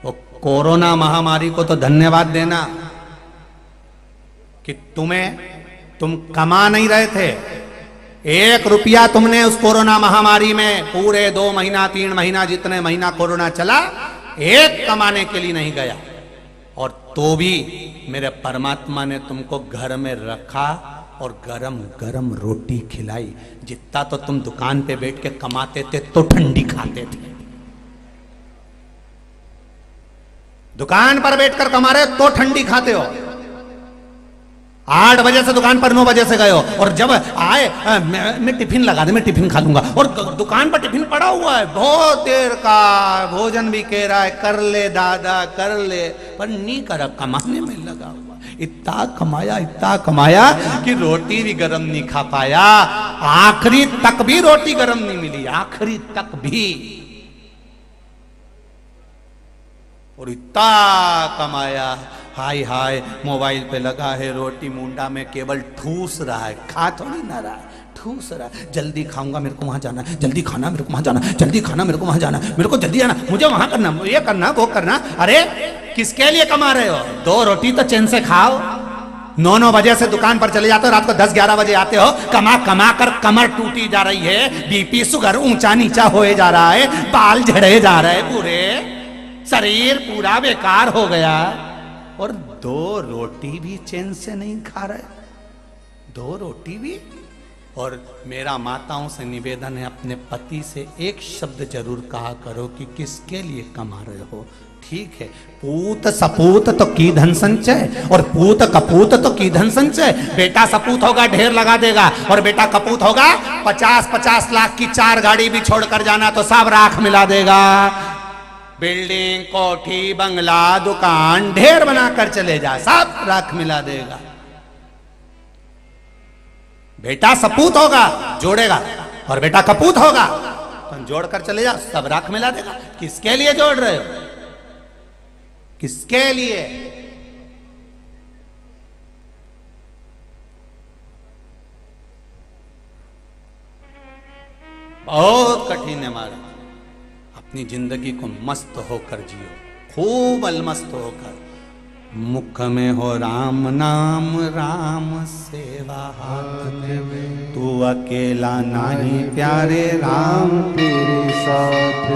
वो कोरोना महामारी को तो धन्यवाद देना कि तुम कमा नहीं रहे थे। 1 रुपया तुमने उस कोरोना महामारी में पूरे 2 महीना 3 महीना जितने महीना कोरोना चला, एक कमाने के लिए नहीं गया। और तो भी मेरे परमात्मा ने तुमको घर में रखा और गरम गरम रोटी खिलाई। जितना तो तुम दुकान पे बैठ के कमाते थे तो ठंडी खाते थे। दुकान पर बैठकर कमा रहे तो ठंडी खाते हो। 8 बजे से दुकान पर 9 बजे से गए हो और जब आए मैं टिफिन लगा दे, मैं टिफिन खा लूंगा, और दुकान पर टिफिन पड़ा हुआ है, बहुत देर का भोजन भी कह रहा है कर ले दादा कर ले, पर नहीं करा, कमाने में लगा हुआ। इतना कमाया कि रोटी भी गरम नहीं खा पाया। आखिरी तक भी रोटी गरम नहीं मिली, आखिरी तक भी। और इतना कमाया, हाय हाय मोबाइल पे लगा है, रोटी मुंडा में केवल ठूस रहा है, खा थोड़ी ना रहा है, ठूस रहा है। जल्दी खाऊंगा, मेरे को वहां जाना, जल्दी खाना मेरे को वहां जाना, जल्दी खाना मेरे को वहां जाना, मेरे को जल्दी आना, मुझे वहां करना, ये करना वो करना। अरे किसके लिए कमा रहे हो? 2 रोटी तो चैन से खाओ। 9 बजे से दुकान पर चले जाते हो, रात को 10-11 बजे आते हो, कमा कर कमर टूटी जा रही है, बीपी शुगर ऊंचा नीचा होए जा रहा है, बाल झड़े जा रहे हैं, पूरे शरीर पूरा बेकार हो गया। और 2 रोटी भी चैन से नहीं खा रहे, 2 रोटी भी। और मेरा माताओं से निवेदन है, अपने पति से एक शब्द जरूर कहा करो कि किसके लिए कमा रहे हो। ठीक है, पूत सपूत तो की धन संचय, और पूत कपूत तो की धन संचय। बेटा सपूत होगा ढेर लगा देगा, और बेटा कपूत होगा 50-50 लाख की 4 गाड़ी भी छोड़कर जाना तो सब राख मिला देगा। बिल्डिंग कोठी बंगला दुकान ढेर बनाकर चले जा, सब राख मिला देगा। बेटा सपूत होगा जोड़ेगा, और बेटा कपूत होगा तो जोड़कर चले जा, सब राख मिला देगा। किसके लिए जोड़ रहे हो? किसके लिए? बहुत कठिन है हमारा। अपनी जिंदगी को मस्त होकर जियो, खूब अलमस्त होकर। मुख में हो राम नाम, राम सेवा हाथ में, तू अकेला नहीं प्यारे राम तेरे साथ।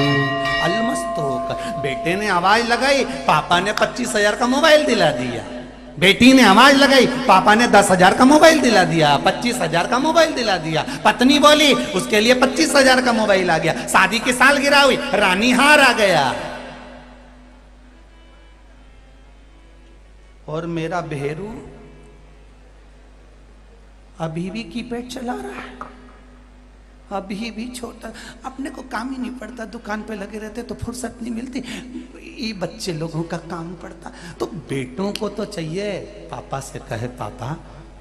अलमस्त होकर। बेटे ने आवाज लगाई, पापा ने 25,000 का मोबाइल दिला दिया। बेटी ने आवाज लगाई, पापा ने 10,000 का मोबाइल दिला दिया, 25,000 का मोबाइल दिला दिया। पत्नी बोली, उसके लिए 25,000 का मोबाइल आ गया। शादी की सालगिरह हुई, रानी हार आ गया। और मेरा भेरू अभी भी कीपैड चला रहा है, अभी भी छोटा, अपने को काम ही नहीं पड़ता, दुकान पे लगे रहते तो फुर्सत नहीं मिलती, ये बच्चे लोगों का काम पड़ता। तो बेटों को तो चाहिए पापा से कहे, पापा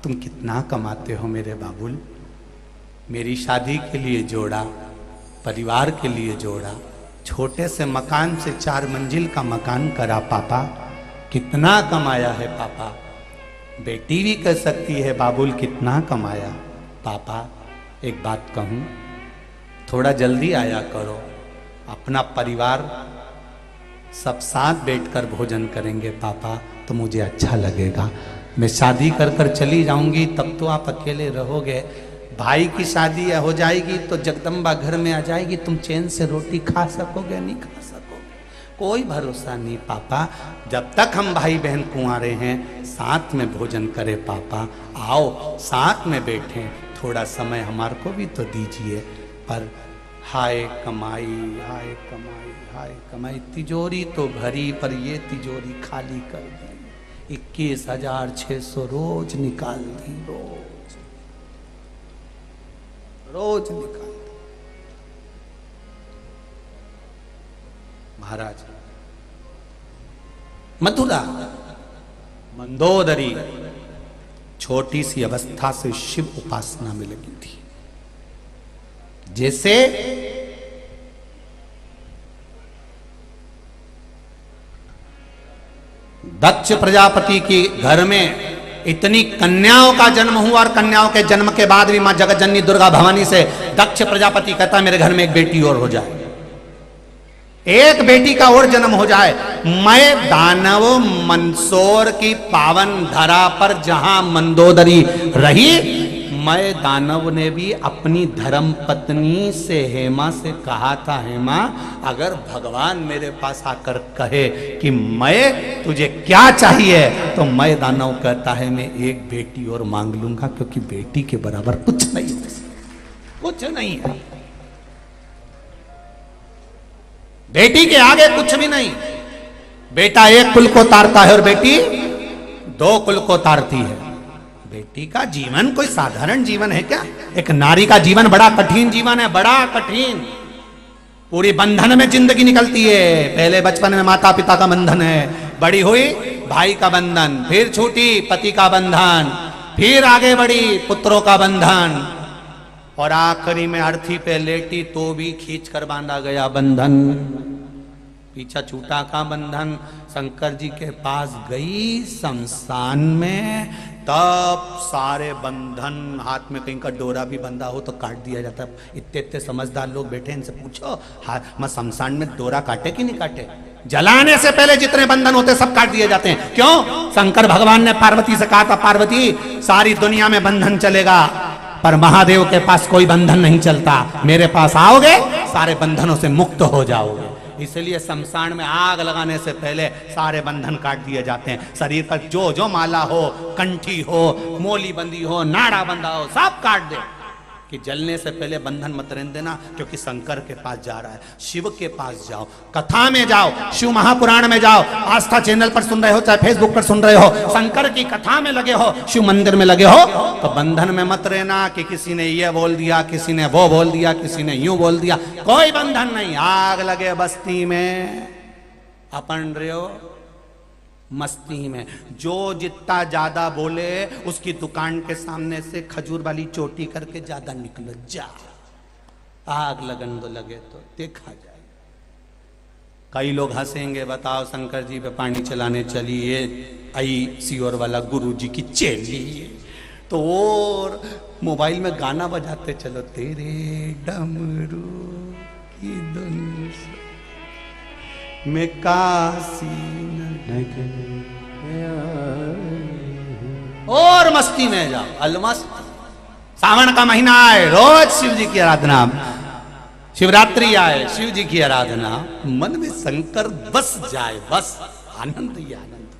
तुम कितना कमाते हो मेरे बाबुल, मेरी शादी के लिए जोड़ा, परिवार के लिए जोड़ा, छोटे से मकान से 4 मंजिल का मकान करा, पापा कितना कमाया है पापा। बेटी भी कह सकती है, बाबुल कितना कमाया। पापा एक बात कहूँ, थोड़ा जल्दी आया करो, अपना परिवार सब साथ बैठकर भोजन करेंगे पापा, तो मुझे अच्छा लगेगा। मैं शादी कर कर चली जाऊंगी तब तो आप अकेले रहोगे, भाई की शादी हो जाएगी तो जगदम्बा घर में आ जाएगी, तुम चैन से रोटी खा सकोगे नहीं खा सकोगे, कोई भरोसा नहीं पापा। जब तक हम भाई बहन कुंवारे हैं साथ में भोजन करें पापा, आओ साथ में बैठें, थोड़ा समय हमारे को भी तो दीजिए। पर हाय कमाई, हाय कमाई, हाय कमाई, तिजोरी तो भरी पर ये तिजोरी खाली कर दी। 21,600 रोज निकाल दी, रोज निकाल दी। महाराज मथुरा मंदोदरी छोटी सी अवस्था से शिव उपासना में लगी थी। जैसे दक्ष प्रजापति के घर में इतनी कन्याओं का जन्म हुआ, और कन्याओं के जन्म के बाद भी मां जगतजननी दुर्गा भवानी से दक्ष प्रजापति कहता है मेरे घर में एक बेटी और हो जाए। एक बेटी का और जन्म हो जाए। मैं दानव मंदसौर की पावन धरा पर जहां मंदोदरी रही, मैं दानव ने भी अपनी धर्म पत्नी से हेमा से कहा था, हेमा अगर भगवान मेरे पास आकर कहे कि मैं तुझे क्या चाहिए, तो मैं दानव कहता है मैं एक बेटी और मांग लूंगा, क्योंकि बेटी के बराबर कुछ नहीं है, कुछ नहीं है। बेटी के आगे कुछ भी नहीं। बेटा एक कुल को तारता है और बेटी दो कुल को तारती है। बेटी का जीवन कोई साधारण जीवन है क्या? एक नारी का जीवन बड़ा कठिन जीवन है, बड़ा कठिन। पूरी बंधन में जिंदगी निकलती है। पहले बचपन में माता पिता का बंधन है, बड़ी हुई भाई का बंधन, फिर छूटी पति का बंधन, फिर आगे बढ़ी पुत्रों का बंधन, और आखिरी में अर्थी पे लेटी तो भी खींच कर बांधा गया बंधन। पीछा छूटा का बंधन। शंकर जी के पास गई शमशान में, तब सारे बंधन, हाथ में कहीं का डोरा भी बंधा हो तो काट दिया जाता है। इतने इतने समझदार लोग बैठे, इनसे पूछो मैं शमशान में डोरा काटे कि नहीं काटे? जलाने से पहले जितने बंधन होते सब काट दिए जाते हैं। क्यों? शंकर भगवान ने पार्वती से कहा था, पार्वती सारी दुनिया में बंधन चलेगा पर महादेव के पास कोई बंधन नहीं चलता, मेरे पास आओगे सारे बंधनों से मुक्त हो जाओगे। इसलिए शमशान में आग लगाने से पहले सारे बंधन काट दिए जाते हैं। शरीर पर जो जो माला हो, कंठी हो, मोली बंदी हो, नाड़ा बंधा हो, सब काट दे, कि जलने से पहले बंधन मत रहने देना, क्योंकि शंकर के पास जा रहा है। शिव के पास जाओ, कथा में जाओ, शिव महापुराण में जाओ, आस्था चैनल पर सुन रहे हो चाहे फेसबुक पर सुन रहे हो, शंकर की कथा में लगे हो, शिव मंदिर में लगे हो, तो बंधन में मत रहना कि किसी ने ये बोल दिया, किसी ने वो बोल दिया, किसी ने यूं बोल दिया। कोई बंधन नहीं। आग लगे बस्ती में, अपन रहो मस्ती में। जो जितना ज्यादा बोले उसकी दुकान के सामने से खजूर वाली चोटी करके ज्यादा निकलो, जा। आग लगन दो, लगे तो देखा जाए। कई लोग हंसेंगे, बताओ शंकर जी पे पानी चलाने चली ये आई सियोर वाला गुरु जी की चेली, तो और मोबाइल में गाना बजाते चलो, तेरे डमरू की धुन में काशी और मस्ती में जाओ, अलमस्त। सावन का महीना आए, रोज शिव जी की आराधना, शिवरात्रि आए, शिव जी की आराधना, मन में शंकर बस जाए, बस आनंद ही आनंद।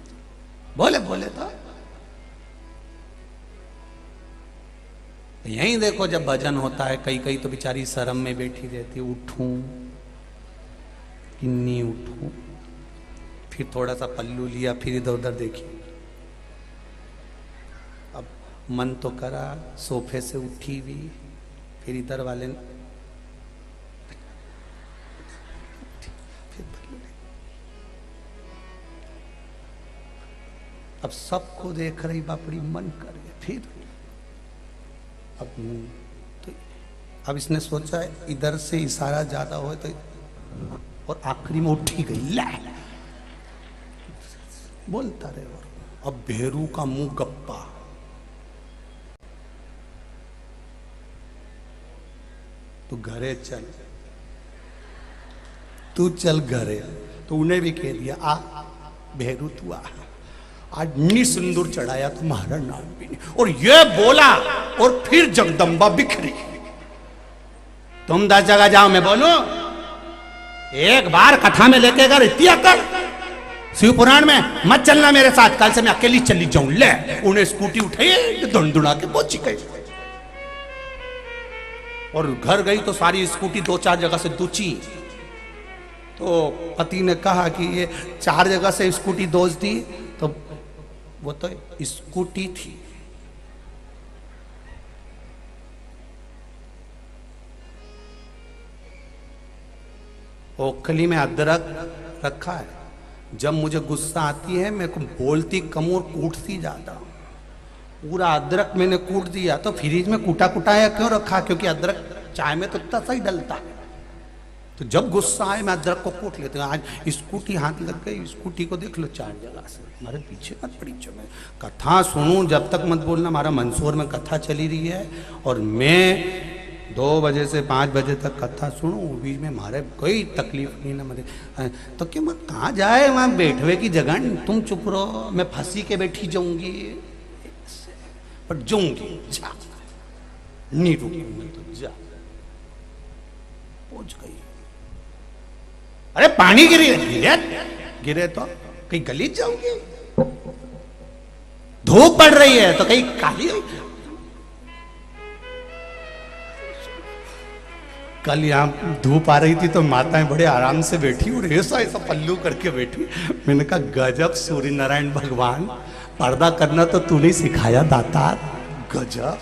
बोले बोले तो यहीं देखो, जब भजन होता है, कई कई तो बेचारी शर्म में बैठी रहती, उठूं कि नहीं उठूं, फिर थोड़ा सा पल्लू लिया, फिर इधर उधर देखी। अब मन तो करा, सोफे से उठी भी, फिर इधर वाले फिर पल्लू। अब सबको देख रही बापड़ी, मन कर गया, फिर अब इसने सोचा इधर से इशारा ज्यादा हो तो, और आखिरी में उठी गई, ला बोलता रहे। और अब भेरू का मुंह गप्पा, तू घरे चल, तू चल घरे। तो उन्हें भी कह दिया, आ भेरू तू आ, आज नी सिंदूर चढ़ाया तुम्हारा नाम भी नहीं। और ये बोला और फिर जगदम्बा बिखरी। तुम 10 जगह जाओ, मैं बोलूं एक बार कथा में लेके अगर इतनी अकड़, शिव पुराण में मत चलना मेरे साथ, कल से मैं अकेली चली जाऊं। ले उन्हें स्कूटी उठाई, धुंधुड़ा के पहुंची गई, और घर गई तो सारी स्कूटी 2-4 जगह से दूची। तो पति ने कहा कि ये 4 जगह से स्कूटी दोष दी, तो वो तो स्कूटी थी। ओखली में अदरक रखा है, जब मुझे गुस्सा आती है मैं बोलती कम और कूटती ज्यादा। पूरा अदरक मैंने कूट दिया, तो फ्रिज में कूटा कुटाया क्यों रखा? क्योंकि अदरक चाय में तो इतना सही डलता है। तो जब गुस्सा आए मैं अदरक को कूट लेती हूँ। आज स्कूटी हाथ लग गई, स्कूटी को देख लो 4 जगह से। हमारे पीछे मत पड़ी, मैं कथा सुनूं जब तक मत बोलना। हमारा मंदसौर में कथा चली रही है और मैं 2 बजे से 5 बजे तक कथा सुनू, बीच में मारे कोई तकलीफ नहीं ना मुझे। तो क्यों मैं कहाँ जाए, वहाँ बैठवे की जगह नहीं, तुम चुप रहो, मैं फंसी के बैठी जाऊंगी, पर जाऊंगी, जा नहीं रुकूंगी तो जा। पहुंच गई। अरे पानी गिरे तो कहीं गली जाओगी, धूप पड़ रही है तो कहीं काली। कल यहाँ धूप आ रही थी तो माताएं बड़े आराम से बैठी और ऐसा ऐसा पल्लू करके बैठी। मैंने कहा गजब सूर्य नारायण भगवान, पर्दा करना तो तूने सिखाया दाता, गजब।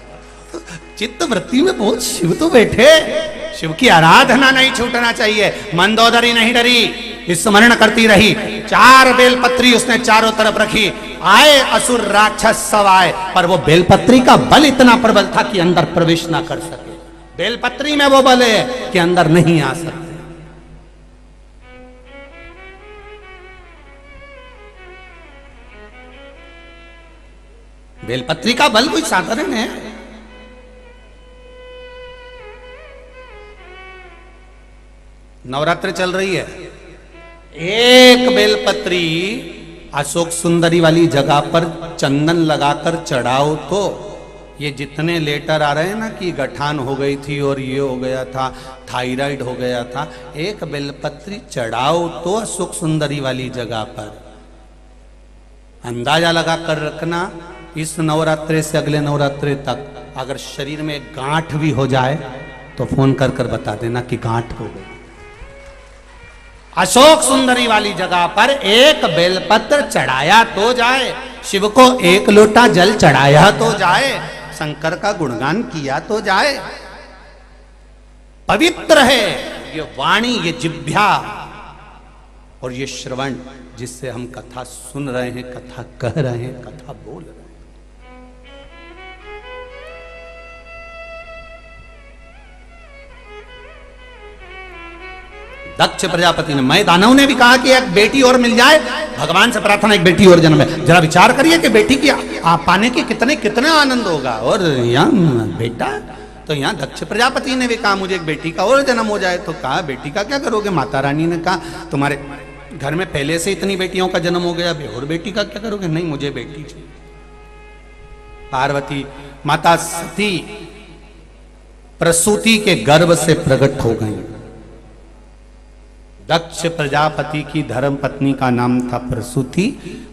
चित्त वृत्ति में बहुत शिव तो बैठे। शिव की आराधना नहीं छूटना चाहिए। मंदोदरी नहीं डरी, स्मरण करती रही। 4 बेलपत्री उसने चारों तरफ रखी। आए असुर राक्षस सब आए, पर वो बेलपत्री का बल इतना प्रबल था कि अंदर प्रवेश ना कर सके। बेलपत्री में वो बल है कि अंदर नहीं आ सकते। बेलपत्री का बल कोई साधारण है? नवरात्र चल रही है, एक बेलपत्री अशोक सुंदरी वाली जगह पर चंदन लगाकर चढ़ाओ तो ये जितने लेटर आ रहे हैं ना कि गठान हो गई थी और ये हो गया था, थायराइड हो गया था, एक बेलपत्री चढ़ाओ तो अशोक सुंदरी वाली जगह पर। अंदाजा लगा कर रखना, इस नवरात्रे से अगले नवरात्रे तक अगर शरीर में गांठ भी हो जाए तो फोन कर कर बता देना कि गांठ हो गई। अशोक सुंदरी वाली जगह पर एक बेलपत्र चढ़ाया तो जाए, शिव को 1 लोटा जल चढ़ाया तो जाए, शंकर का गुणगान किया तो जाए। पवित्र है ये वाणी, ये जिह्वा और ये श्रवण, जिससे हम कथा सुन रहे हैं, कथा कह रहे हैं, कथा बोल रहे हैं। दक्ष प्रजापति ने, मैं दानव ने भी कहा कि एक बेटी और मिल जाए, भगवान से प्रार्थना एक बेटी और जन्म है। जरा विचार करिए कि बेटी की आप पाने के कितने आनंद होगा। और यहाँ बेटा, तो यहाँ दक्ष प्रजापति ने भी कहा मुझे एक बेटी का और जन्म हो जाए। तो कहा बेटी का क्या करोगे? माता रानी ने कहा तुम्हारे घर में पहले से इतनी बेटियों का जन्म हो गया, और बेटी का क्या करोगे? नहीं, मुझे बेटी चाहिए। पार्वती माता सती प्रसूति के गर्भ से प्रकट हो गई। दक्ष प्रजापति की धर्म पत्नी का नाम था प्रसूति।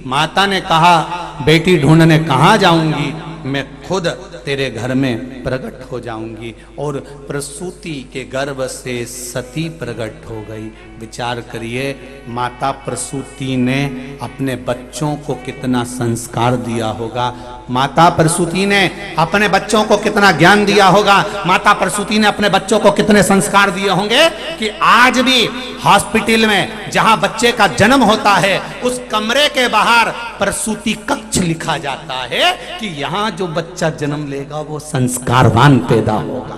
माता ने कहा बेटी ढूंढने कहाँ जाऊंगी, मैं खुद तेरे घर में प्रकट हो जाऊंगी। और प्रसूति के गर्भ से सती प्रकट हो गई। विचार करिए, माता प्रसूति ने अपने बच्चों को कितना संस्कार दिया होगा, माता प्रसूति ने अपने बच्चों को कितना ज्ञान दिया होगा, माता प्रसूति ने अपने बच्चों को कितने संस्कार दिए होंगे कि आज भी हॉस्पिटल में जहां बच्चे का जन्म होता है उस कमरे के बाहर प्रसूति कक्ष लिखा जाता है कि यहां जो बच्चा जन्म लेगा वो संस्कारवान पैदा होगा।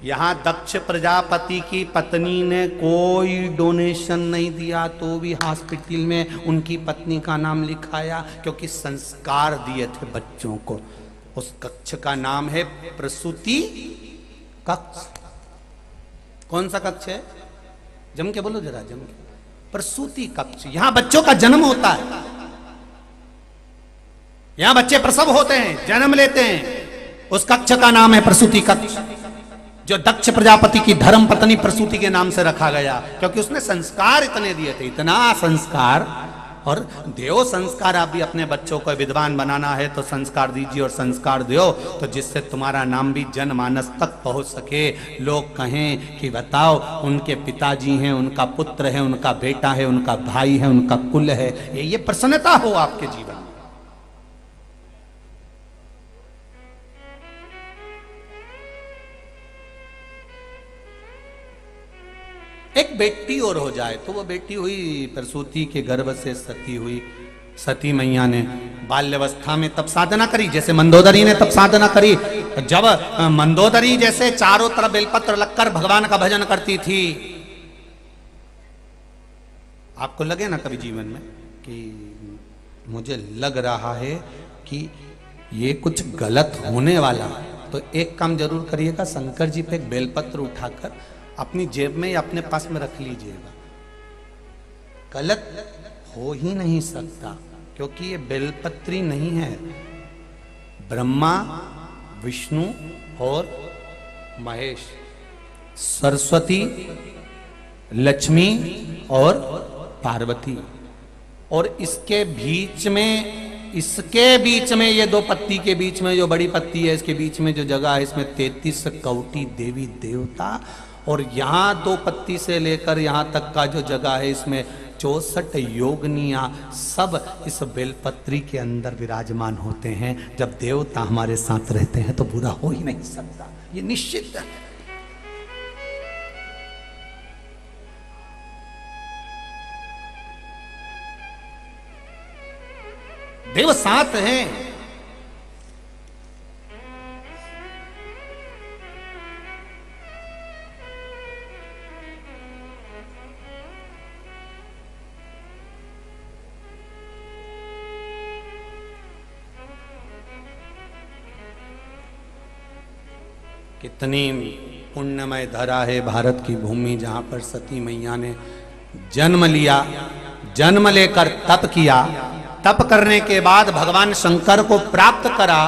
यहां दक्ष प्रजापति की पत्नी ने कोई डोनेशन नहीं दिया तो भी हॉस्पिटल में उनकी पत्नी का नाम लिखाया, क्योंकि संस्कार दिए थे बच्चों को। उस कक्ष का नाम है प्रसूति कक्ष। कौन सा कक्ष है? जम के बोलो जरा, जम के। प्रसूति कक्ष। यहां बच्चों का जन्म होता है, यहां बच्चे प्रसव होते हैं, जन्म लेते हैं। उस कक्ष का नाम है प्रसूति कक्ष, जो दक्ष प्रजापति की धर्म पत्नी प्रसूति के नाम से रखा गया, क्योंकि उसने संस्कार इतने दिए थे, इतना संस्कार। और देव संस्कार। आप भी अपने बच्चों को विद्वान बनाना है तो संस्कार दीजिए और संस्कार दो, तो जिससे तुम्हारा नाम भी जनमानस तक पहुंच सके। लोग कहें कि बताओ उनके पिताजी हैं, उनका पुत्र है, उनका बेटा है, उनका भाई है, उनका कुल है, ये प्रसन्नता हो आपके जीवन में। एक बेटी और हो जाए तो वो बेटी हुई प्रसूति के गर्भ से सती हुई। सती मैया ने बाल्यावस्था में तप साधना करी, जैसे मंदोदरी ने तप साधना करी। जब मंदोदरी जैसे चारों तरफ बेलपत्र लगकर भगवान का भजन करती थी, आपको लगे ना कभी जीवन में कि मुझे लग रहा है कि ये कुछ गलत होने वाला, तो एक काम जरूर करिएगा, शंकर जी पे एक बेलपत्र उठाकर अपनी जेब में या अपने पास में रख लीजिएगा। गलत हो ही नहीं सकता, क्योंकि ये बेलपत्री नहीं है। ब्रह्मा, विष्णु और महेश, सरस्वती, लक्ष्मी और पार्वती, और इसके बीच में ये दो पत्ती के बीच में जो बड़ी पत्ती है, इसके बीच में जो जगह है, इसमें 33 कौटी देवी देवता, और यहाँ दो पत्ती से लेकर यहाँ तक का जो जगह है, इसमें 64 योगनियां सब इस बेलपत्री के अंदर विराजमान होते हैं। जब देवता हमारे साथ रहते हैं तो बुरा हो ही नहीं सकता, ये निश्चित है। देव साथ हैं। कितनी पुण्यमय धरा है भारत की भूमि, जहां पर सती मैया ने जन्म लिया, जन्म लेकर तप किया, तप करने के बाद भगवान शंकर को प्राप्त करा,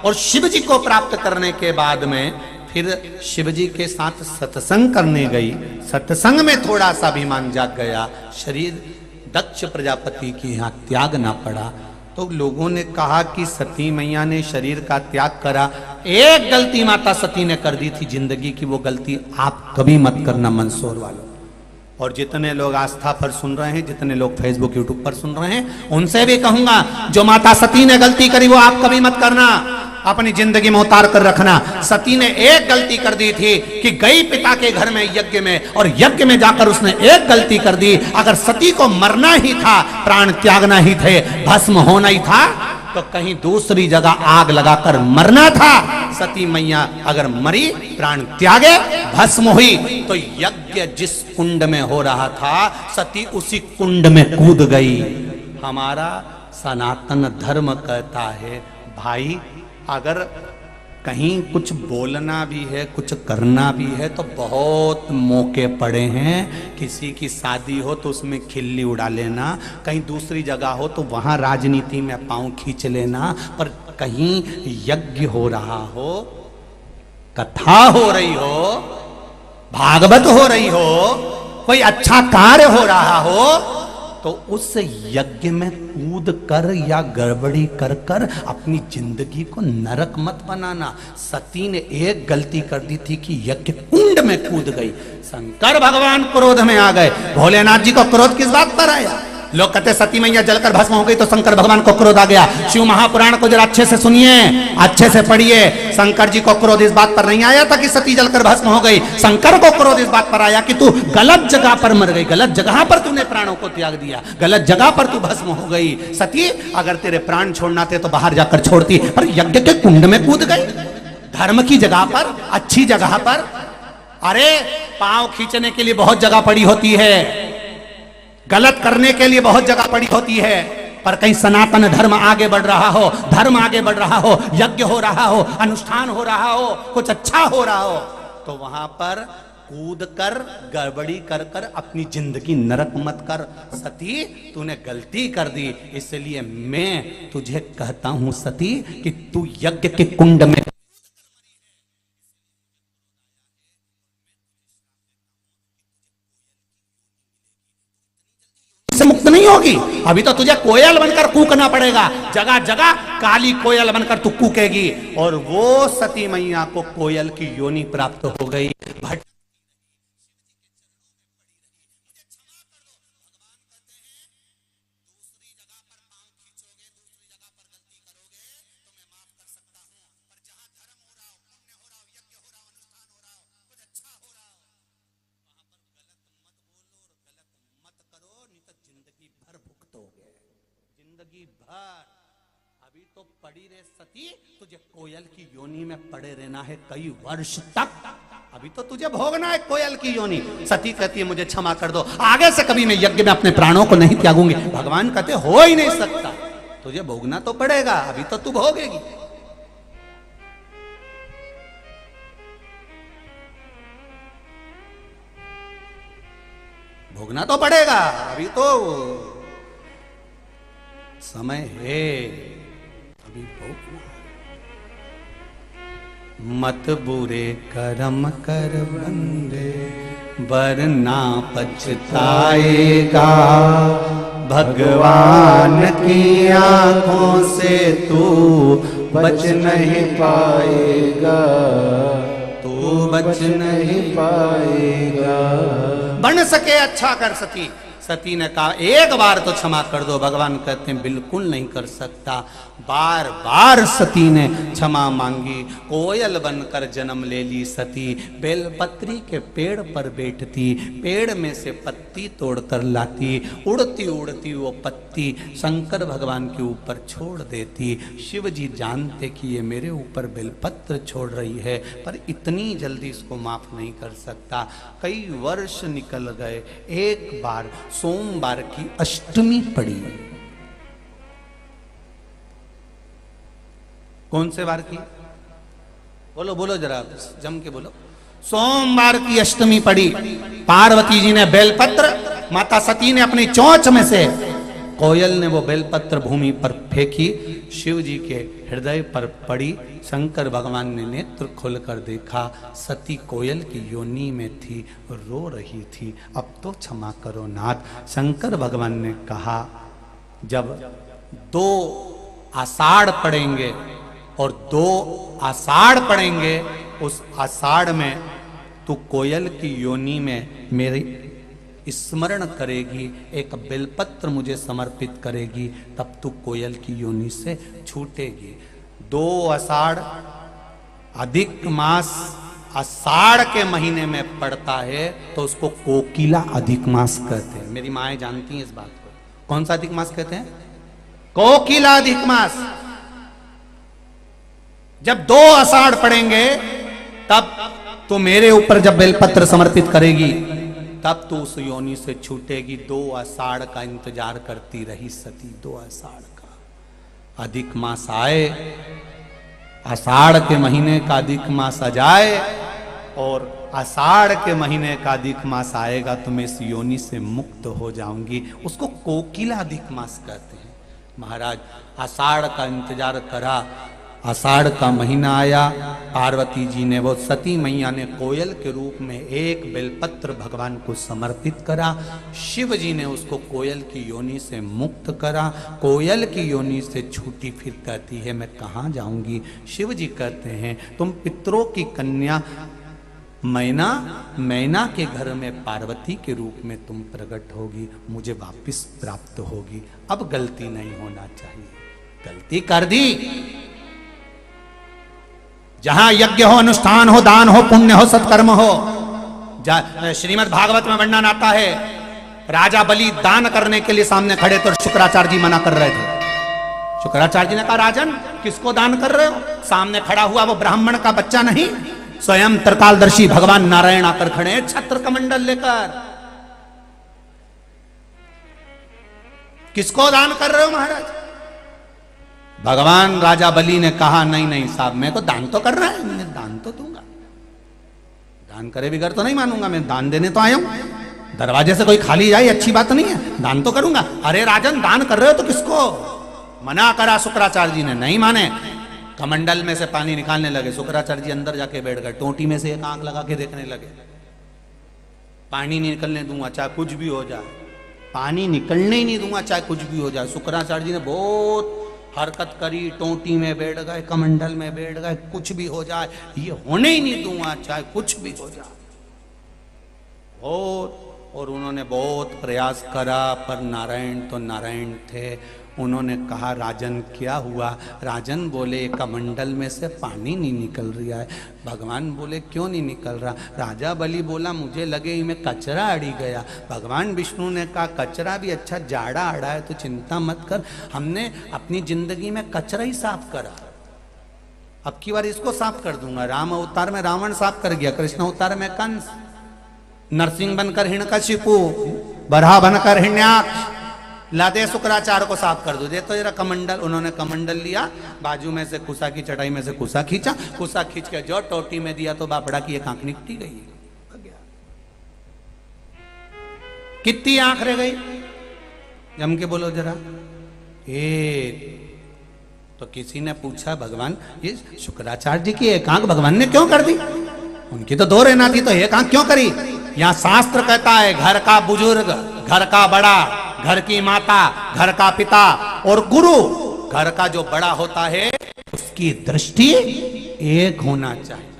और शिव जी को प्राप्त करने के बाद में फिर शिव जी के साथ सत्संग करने गई। सत्संग में थोड़ा सा अभिमान जाग गया, शरीर दक्ष प्रजापति के यहाँ त्याग ना पड़ा, तो लोगों ने कहा कि सती मैया ने शरीर का त्याग करा। एक गलती माता सती ने कर दी थी जिंदगी की, वो गलती आप कभी मत करना मंदसौर वालों। और जितने लोग आस्था पर सुन रहे हैं, जितने लोग फेसबुक यूट्यूब पर सुन रहे हैं, उनसे भी कहूंगा, जो माता सती ने गलती करी वो आप कभी मत करना, अपनी जिंदगी में उतार कर रखना। सती ने एक गलती कर दी थी कि गई पिता के घर में यज्ञ में, और यज्ञ में जाकर उसने एक गलती कर दी। अगर सती को मरना ही था, प्राण त्यागना ही थे, भस्म होना ही था, तो कहीं दूसरी जगह आग लगाकर मरना था। सती मैया अगर मरी, प्राण त्यागे, भस्म हुई, तो यज्ञ जिस कुंड में हो रहा था, सती उसी कुंड में कूद गई। हमारा सनातन धर्म कहता है, भाई अगर कहीं कुछ बोलना भी है, कुछ करना भी है, तो बहुत मौके पड़े हैं। किसी की शादी हो तो उसमें खिल्ली उड़ा लेना, कहीं दूसरी जगह हो तो वहां राजनीति में पांव खींच लेना, पर कहीं यज्ञ हो रहा हो, कथा हो रही हो, भागवत हो रही हो, कोई अच्छा कार्य हो रहा हो, तो उस यज्ञ में कूद कर या गड़बड़ी कर कर अपनी जिंदगी को नरक मत बनाना। सती ने एक गलती कर दी थी कि यज्ञ कुंड में कूद गई। शंकर भगवान क्रोध में आ गए। भोलेनाथ जी को क्रोध किस बात पर आया? लोग कहते सती मैया जलकर भस्म हो गई तो शंकर भगवान को क्रोध आ गया। शिव महापुराण को जरा अच्छे से सुनिए, अच्छे से पढ़िए। शंकर जी को क्रोध इस बात पर नहीं आया था कि सती जलकर भस्म हो गई। शंकर को क्रोध इस बात पर आया कि तू गलत जगह पर मर गई, गलत जगह पर तूने प्राणों को त्याग दिया, गलत जगह पर तू भस्म हो गई। सती अगर तेरे प्राण छोड़ना थे तो बाहर जाकर छोड़ती, पर यज्ञ के कुंड में कूद गई, धर्म की जगह पर, अच्छी जगह पर। अरे पांव खींचने के लिए बहुत जगह पड़ी होती है, गलत करने के लिए बहुत जगह पड़ी होती है, पर कहीं सनातन धर्म आगे बढ़ रहा हो, धर्म आगे बढ़ रहा हो, यज्ञ हो रहा हो, अनुष्ठान हो रहा हो, कुछ अच्छा हो रहा हो, तो वहां पर कूद कर गड़बड़ी कर कर अपनी जिंदगी नरक मत कर। सती तूने गलती कर दी, इसलिए मैं तुझे कहता हूं सती कि तू यज्ञ के कुंड में से मुक्त नहीं होगी। अभी तो तुझे कोयल बनकर कूकना पड़ेगा, जगह जगह काली कोयल बनकर तू कूकेगी। और वो सती मैया को कोयल की योनि प्राप्त हो गई। अभी तो पड़ी रे सती, तुझे कोयल की योनि में पड़े रहना है कई वर्ष तक। अभी तो तुझे भोगना है कोयल की योनि। सती कहती है मुझे क्षमा कर दो, आगे से कभी मैं यज्ञ में अपने प्राणों को नहीं त्यागूंगी। भगवान कहते हो ही नहीं सकता, तुझे भोगना तो पड़ेगा, अभी तो तू भोगेगी। भोगना तो पड़ेगा, अभी तो समय है, अभी भोगना। मत बुरे कर्म कर बंदे, वरना पछताएगा। भगवान की आंखों से तू बच नहीं पाएगा, तू बच नहीं पाएगा। बन सके अच्छा कर सकी। सती ने कहा एक बार तो क्षमा कर दो। भगवान कहते हैं बिल्कुल नहीं कर सकता। बार बार सती ने क्षमा मांगी। कोयल बनकर जन्म ले ली सती। बेलपत्री के पेड़ पर बैठती, पेड़ में से पत्ती तोड़कर लाती, उड़ती उड़ती वो पत्ती शंकर भगवान के ऊपर छोड़ देती। शिव जी जानते कि ये मेरे ऊपर बेलपत्र छोड़ रही है, पर इतनी जल्दी इसको माफ नहीं कर सकता। कई वर्ष निकल गए। एक बार सोमवार की अष्टमी पड़ी। कौन से वार की? बोलो बोलो जरा, जम के बोलो। सोमवार की अष्टमी पड़ी। पार्वती जी ने बेलपत्र, माता सती ने अपनी चोंच में से, कोयल ने वो बेलपत्र भूमि पर फेंकी, शिव जी के हृदय पर पड़ी। शंकर भगवान ने नेत्र खोलकर देखा, सती कोयल की योनि में थी, रो रही थी। अब तो क्षमा करो नाथ। शंकर भगवान ने कहा जब 2 आषाढ़ पड़ेंगे और 2 आषाढ़ पड़ेंगे, उस आषाढ़ में तू कोयल की योनि में मेरी स्मरण करेगी, एक बेलपत्र मुझे समर्पित करेगी, तब तू कोयल की योनि से छूटेगी। 2 आषाढ़ अधिक मास आषाढ़ के महीने में पड़ता है, तो उसको कोकिला अधिक मास कहते हैं। मेरी माएँ जानती हैं इस बात को। कौन सा अधिक मास कहते हैं? कोकिला अधिक मास। जब 2 आषाढ़ पड़ेंगे, तब तो मेरे ऊपर जब बेलपत्र समर्पित करेगी, तब तो उस योनि से छूटेगी। 2 आषाढ़ का इंतजार करती रही सती। 2 आषाढ़ का अधिक मास आए, आषाढ़ के महीने का अधिक मास आ जाए, और आषाढ़ के महीने का अधिक मास आएगा तो मैं इस योनि से मुक्त हो जाऊंगी। उसको कोकिला अधिक मास कहते हैं। महाराज आषाढ़ का इंतजार करा, आषाढ़ का महीना आया, पार्वती जी ने, वो सती मैया ने कोयल के रूप में एक बेलपत्र भगवान को समर्पित करा। शिव जी ने उसको कोयल की योनि से मुक्त करा। कोयल की योनि से छूटी, फिर कहती है मैं कहाँ जाऊंगी? शिव जी कहते हैं तुम पितरों की कन्या मैना, मैना के घर में पार्वती के रूप में तुम प्रकट होगी, मुझे वापस प्राप्त होगी। अब गलती नहीं होना चाहिए। गलती कर दी। जहां यज्ञ हो, अनुष्ठान हो, दान हो, पुण्य हो, सत्कर्म हो। श्रीमद् भागवत में वर्णन आता है, राजा बलि दान करने के लिए सामने खड़े तो शुक्राचार्य जी मना कर रहे थे। शुक्राचार्य जी ने कहा राजन किसको दान कर रहे हो? सामने खड़ा हुआ वो ब्राह्मण का बच्चा नहीं, स्वयं त्रिकालदर्शी भगवान नारायण आकर खड़े हैं छत्र कमंडल लेकर। किसको दान कर रहे हो महाराज? भगवान राजा बलि ने कहा नहीं नहीं साहब, मैं तो दान तो कर रहा है, मैं दान तो दूंगा, दान करे बिगड़ तो नहीं मानूंगा, मैं दान देने तो आया हूं। दरवाजे से कोई खाली जाए अच्छी बात नहीं है, दान तो करूंगा। अरे राजन दान कर रहे हो तो किसको? मना करा शुक्राचार्य जी ने, नहीं माने। कमंडल में से पानी निकालने लगे। शुक्राचार्य जी अंदर जाके बैठ गए, टोटी में से एक आंख लगा के देखने लगे। पानी नहीं निकलने दूंगा चाहे कुछ भी हो जाए, पानी निकलने ही नहीं दूंगा चाहे कुछ भी हो जाए। शुक्राचार्य जी ने बहुत हरकत करी, टोटी में बैठ गए, कमंडल में बैठ गए, कुछ भी हो जाए ये होने ही नहीं दूंगा चाहे कुछ भी हो जाए। और उन्होंने बहुत प्रयास करा, पर नारायण तो नारायण थे। उन्होंने कहा राजन क्या हुआ? राजन बोले कमंडल में से पानी नहीं निकल रहा है। भगवान बोले क्यों नहीं निकल रहा? राजा बलि बोला मुझे लगे में कचरा अड़ी गया। भगवान विष्णु ने कहा कचरा भी अच्छा, जाड़ा अड़ा है तो चिंता मत कर, हमने अपनी जिंदगी में कचरा ही साफ करा, अब की बार इसको साफ कर दूंगा। राम अवतार में रावण साफ कर गया, कृष्ण अवतार में कंस, नरसिंह बनकर हिरण्यकशिपु, बरहा बनकर हिरण्याक्ष, लादे शुक्राचार्य को साफ कर दो। दे तो जरा कमंडल। उन्होंने कमंडल लिया, बाजू में से कुसा की चटाई में से कुसा खींचा, कुसा खींच के जो टोटी में दिया तो बापड़ा की एक आंख निकटी गई। कितनी आंख रह गई? जम के बोलो जरा। एक। तो किसी ने पूछा भगवान ये शुक्राचार्य जी की एक आंख भगवान ने क्यों कर दी? उनकी तो दो रहना थी, तो एक आंख क्यों करी? यहां शास्त्र कहता है घर का बुजुर्ग, घर का बड़ा, घर की माता, घर का पिता और गुरु, घर का जो बड़ा होता है उसकी दृष्टि एक होना चाहिए,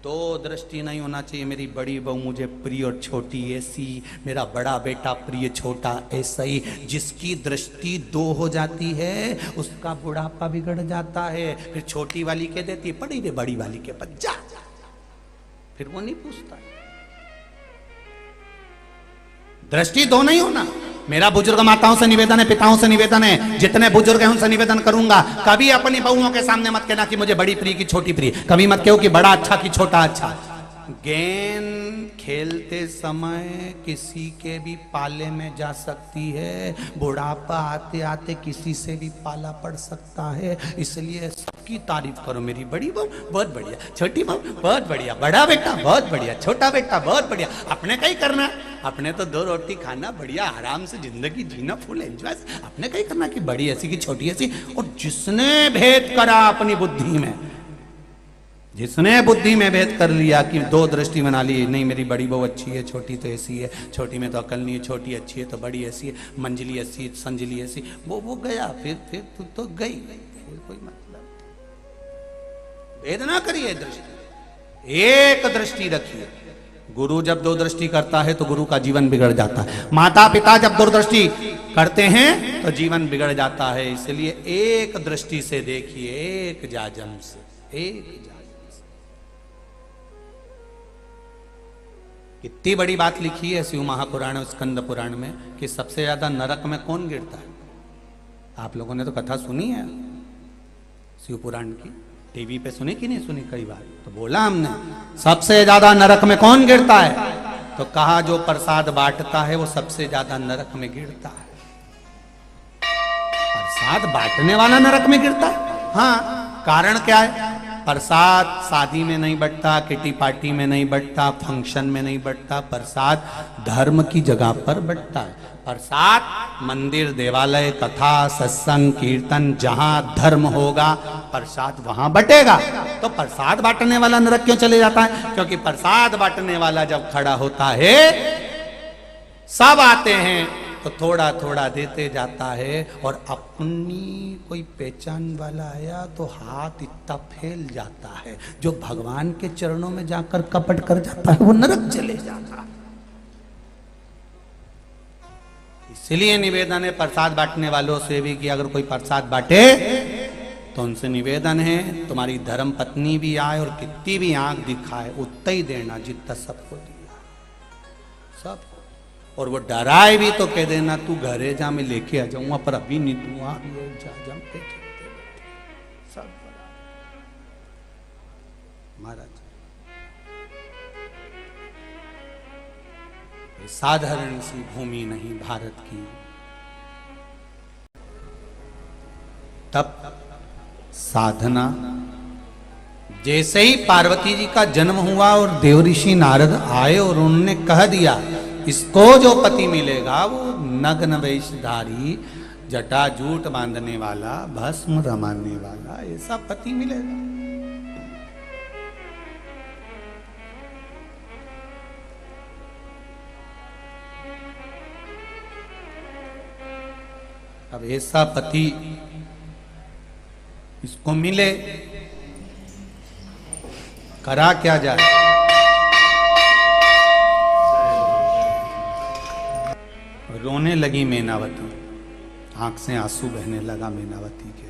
दो दृष्टि नहीं होना चाहिए। मेरी बड़ी बहू मुझे प्रिय और छोटी ऐसी, मेरा बड़ा बेटा प्रिय छोटा ऐसा ही। जिसकी दृष्टि दो हो जाती है उसका बुढ़ापा बिगड़ जाता है। फिर छोटी वाली कह देती है पड़ी रे बड़ी वाली के पास जा, फिर वो नहीं पूछता। दृष्टि दो नहीं होना। मेरा बुजुर्ग माताओं से निवेदन है, पिताओं से निवेदन है, जितने बुजुर्ग हैं उनसे निवेदन करूंगा, कभी अपनी बहुओं के सामने मत कहना कि मुझे बड़ी प्रिय की छोटी प्रिय। कभी मत कहो कि बड़ा अच्छा कि छोटा अच्छा। गेंद खेलते समय किसी के भी पाले में जा सकती है, बुढ़ापा आते आते किसी से भी पाला पड़ सकता है। इसलिए सबकी तारीफ करो। मेरी बड़ी बहू बहुत बढ़िया, छोटी बहू बहुत बढ़िया, बड़ा बेटा बहुत बढ़िया, छोटा बेटा बहुत बढ़िया। अपने का ही करना, अपने तो दो रोटी खाना, बढ़िया आराम से जिंदगी जीना, फुल एंजॉय। अपने का ही करना कि बड़ी ऐसी की छोटी ऐसी। और जिसने भेद करा अपनी बुद्धि में, जिसने बुद्धि में भेद कर लिया कि दो दृष्टि बना ली, नहीं मेरी बड़ी बहू अच्छी है, छोटी तो ऐसी है, छोटी में तो अकल नहीं है, छोटी अच्छी है तो बड़ी ऐसी है, मंजली ऐसी संजली ऐसी, वो गया। फिर तू तो गई, फिर कोई मतलब। भेद ना करिए दृष्टि, एक दृष्टि रखिए। गुरु जब दो दृष्टि करता है तो गुरु का जीवन बिगड़ जाता है। माता पिता जब दूरदृष्टि करते हैं तो जीवन बिगड़ जाता है। इसलिए एक दृष्टि से देखिए, एक जाजम से, एक जाजम। कितनी बड़ी बात लिखी है शिव महापुराण और स्कंद पुराण में कि सबसे ज्यादा नरक में कौन गिरता है। आप लोगों ने तो कथा सुनी है शिव पुराण की, टीवी पे सुनी कि नहीं सुनी? कई बार तो बोला हमने, सबसे ज्यादा नरक में कौन गिरता है? तो कहा जो प्रसाद बांटता है वो सबसे ज्यादा नरक में गिरता है। प्रसाद बांटने वाला नरक में गिरता है। हाँ, कारण क्या है? प्रसाद शादी में नहीं बंटता, किटी पार्टी में नहीं बंटता, फंक्शन में नहीं बंटता। प्रसाद धर्म की जगह पर बंटता है। प्रसाद मंदिर, देवालय, कथा, सत्संग, कीर्तन, जहां धर्म होगा प्रसाद वहां बटेगा। तो प्रसाद बांटने वाला नरक क्यों चले जाता है? क्योंकि प्रसाद बांटने वाला जब खड़ा होता है, सब आते हैं तो थोड़ा थोड़ा देते जाता है, और अपनी कोई पहचान वाला आया तो हाथ इतना फैल जाता है। जो भगवान के चरणों में जाकर कपट कर जाता है वो नरक चले जाता है। इसलिए निवेदन है प्रसाद बांटने वालों से भी कि अगर कोई प्रसाद बांटे तो उनसे निवेदन है तुम्हारी धर्म पत्नी भी आए और कितनी भी आंख दिखाए उतना ही देना जितना सबको दिया सब। और वो डराए भी तो कह देना तू घरे जा, मैं लेके आ जाऊंगा, पर अभी नहीं, तू आ जा पे सब महाराज। साधारण सी भूमि नहीं भारत की। तब साधना, जैसे ही पार्वती जी का जन्म हुआ और देवऋषि नारद आए और उन्होंने कह दिया इसको जो पति मिलेगा वो नग्न वेशधारी, जटा जूट बांधने वाला, भस्म रमाने वाला, ऐसा पति मिलेगा। अब ऐसा पति इसको मिले, करा क्या जाए? रोने लगी मैनावती, आंख से आंसू बहने लगा मैनावती के,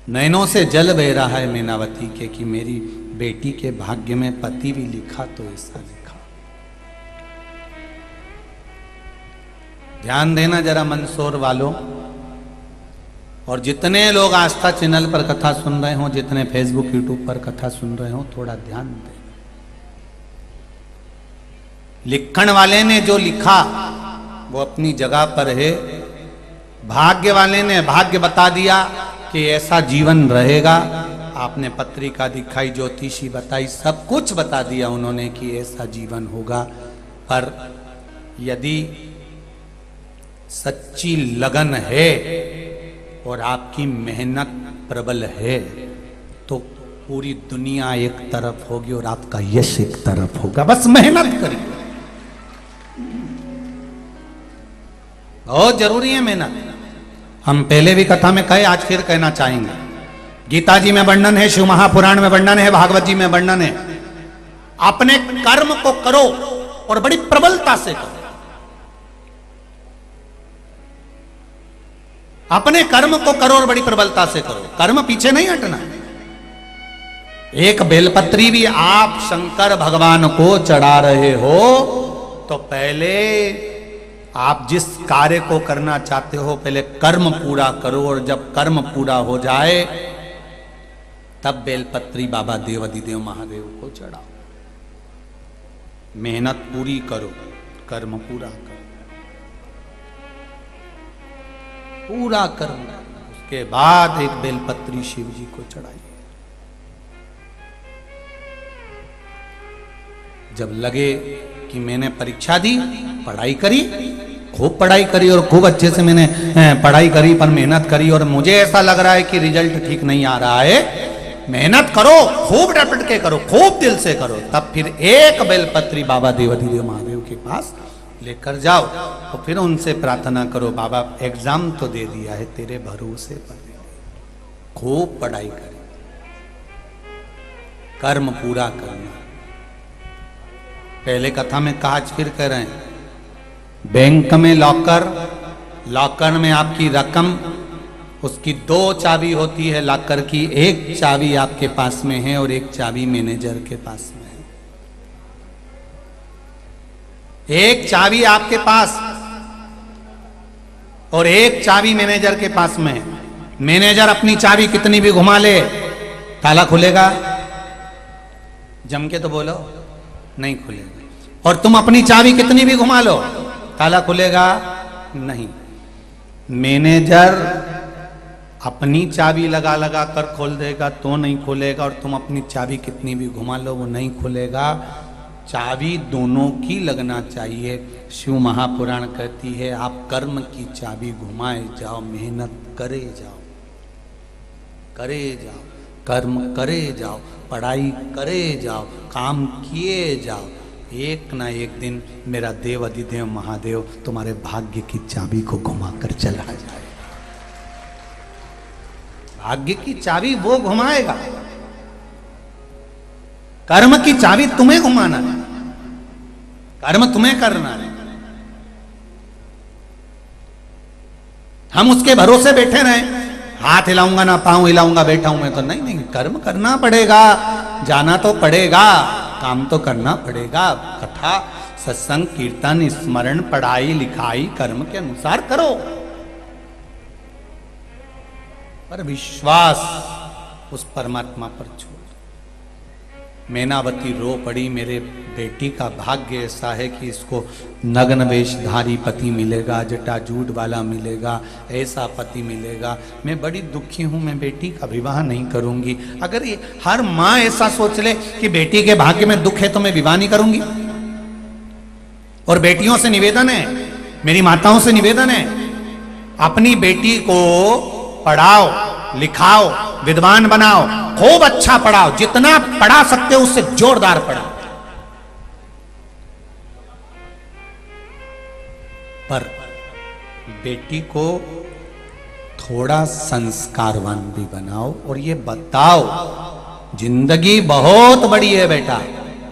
नैनों से जल बह रहा है मैनावती के कि मेरी बेटी के भाग्य में पति भी लिखा तो ऐसा लिखा। ध्यान देना जरा मंदसौर वालों, और जितने लोग आस्था चैनल पर कथा सुन रहे हो, जितने फेसबुक यूट्यूब पर कथा सुन रहे हो, थोड़ा ध्यान दें। लिखण वाले ने जो लिखा वो अपनी जगह पर है, भाग्य वाले ने भाग्य बता दिया कि ऐसा जीवन रहेगा। आपने पत्रिका दिखाई, ज्योतिषी बताई, सब कुछ बता दिया उन्होंने कि ऐसा जीवन होगा। पर यदि सच्ची लगन है और आपकी मेहनत प्रबल है तो पूरी दुनिया एक तरफ होगी और आपका यश एक तरफ होगा। बस मेहनत करिए, बहुत जरूरी है मेहनत। हम पहले भी कथा में कहे, आज फिर कहना चाहेंगे। गीता जी में वर्णन है, शिव महापुराण में वर्णन है, भागवत जी में वर्णन है। अपने कर्म को करो और बड़ी प्रबलता से करो। अपने कर्म को करो और बड़ी प्रबलता से करो, कर्म पीछे नहीं हटना। एक बेलपत्री भी आप शंकर भगवान को चढ़ा रहे हो तो पहले आप जिस कार्य को करना चाहते हो पहले कर्म पूरा करो, और जब कर्म पूरा हो जाए तब बेलपत्री बाबा देवाधिदेव महादेव को चढ़ाओ। मेहनत पूरी करो, कर्म पूरा करो, पूरा कर्म, उसके बाद एक बेलपत्री शिव जी को चढ़ाइए। जब लगे कि मैंने परीक्षा दी, पढ़ाई करी, खूब पढ़ाई करी और खूब अच्छे से मैंने पढ़ाई करी पर मेहनत करी और मुझे ऐसा लग रहा है कि रिजल्ट ठीक नहीं आ रहा है, मेहनत करो, खूब डट के करो, खूब दिल से करो, तब फिर एक बेलपत्री बाबा देवाधिदेव महादेव के पास लेकर जाओ और फिर उनसे प्रार्थना करो, बाबा एग्जाम तो दे दिया है, तेरे भरोसे पर खूब पढ़ाई करें, कर्म पूरा करना। पहले कथा में कहा, आज फिर कह रहे हैं, बैंक में लॉकर, लॉकर में आपकी रकम, उसकी 2 चाबी होती है लॉकर की, एक चाबी आपके पास में है और एक चाबी मैनेजर के पास में है। एक चाबी आपके पास और एक चाबी मैनेजर के पास में है। मैनेजर अपनी चाबी कितनी भी घुमा ले, ताला खुलेगा? जम के तो बोलो, नहीं खुलेगा। और तुम अपनी चाबी कितनी भी घुमा लो, ताला खुलेगा? नहीं। मैनेजर अपनी चाबी लगा लगा कर खोल देगा तो नहीं खुलेगा, और तुम अपनी चाबी कितनी भी घुमा लो वो नहीं खुलेगा। चाबी दोनों की लगना चाहिए। शिव महापुराण कहती है, आप कर्म की चाबी घुमाए जाओ, मेहनत करे जाओ, करे जाओ, कर्म करे जाओ, पढ़ाई करे जाओ, काम किए जाओ। एक ना एक दिन मेरा देव अधिदेव महादेव तुम्हारे भाग्य की चाबी को घुमाकर चला जाए। भाग्य की चाबी वो घुमाएगा, कर्म की चाबी तुम्हें घुमाना है, कर्म तुम्हें करना है। हम उसके भरोसे बैठे रहे, हाथ हिलाऊंगा ना पांव हिलाऊंगा बैठा हूं मैं तो नहीं, नहीं, कर्म करना पड़ेगा, जाना तो पड़ेगा, काम तो करना पड़ेगा। कथा सत्संग कीर्तन स्मरण पढ़ाई लिखाई कर्म के अनुसार करो, पर विश्वास उस परमात्मा पर छोड़। मैनावती रो पड़ी, मेरे बेटी का भाग्य ऐसा है कि इसको नग्न वेशधारी पति मिलेगा, जटाजूट वाला मिलेगा, ऐसा पति मिलेगा। मैं बड़ी दुखी हूं, मैं बेटी का विवाह नहीं करूंगी। अगर ये हर माँ ऐसा सोच ले कि बेटी के भाग्य में दुख है तो मैं विवाह नहीं करूंगी। और बेटियों से निवेदन है, मेरी माताओं से निवेदन है, अपनी बेटी को पढ़ाओ लिखाओ, विद्वान बनाओ, खूब अच्छा पढ़ाओ, जितना पढ़ा सकते हो उससे जोरदार पढ़ाओ। पर बेटी को थोड़ा संस्कारवान भी बनाओ और ये बताओ, जिंदगी बहुत बड़ी है बेटा,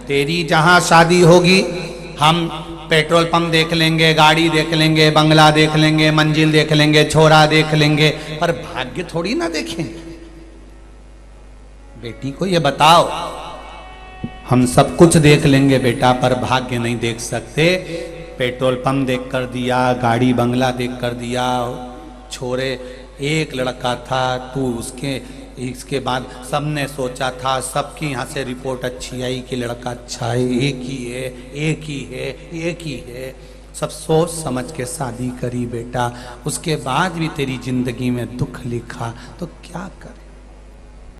तेरी जहां शादी होगी हम पेट्रोल पंप देख लेंगे, गाड़ी देख लेंगे, बंगला देख लेंगे, मंजिल देख लेंगे, छोरा देख लेंगे, पर भाग्य थोड़ी ना देखेंगे। बेटी को ये बताओ, हम सब कुछ देख लेंगे बेटा पर भाग्य नहीं देख सकते। पेट्रोल पंप देख कर दिया, गाड़ी बंगला देख कर दिया, छोरे एक लड़का था, तू उसके इसके बाद सबने सोचा था, सबकी यहाँ से रिपोर्ट अच्छी आई कि लड़का अच्छा है, एक ही है, एक ही है, एक ही है। सब सोच समझ के शादी करी बेटा, उसके बाद भी तेरी जिंदगी में दुख लिखा तो क्या करे।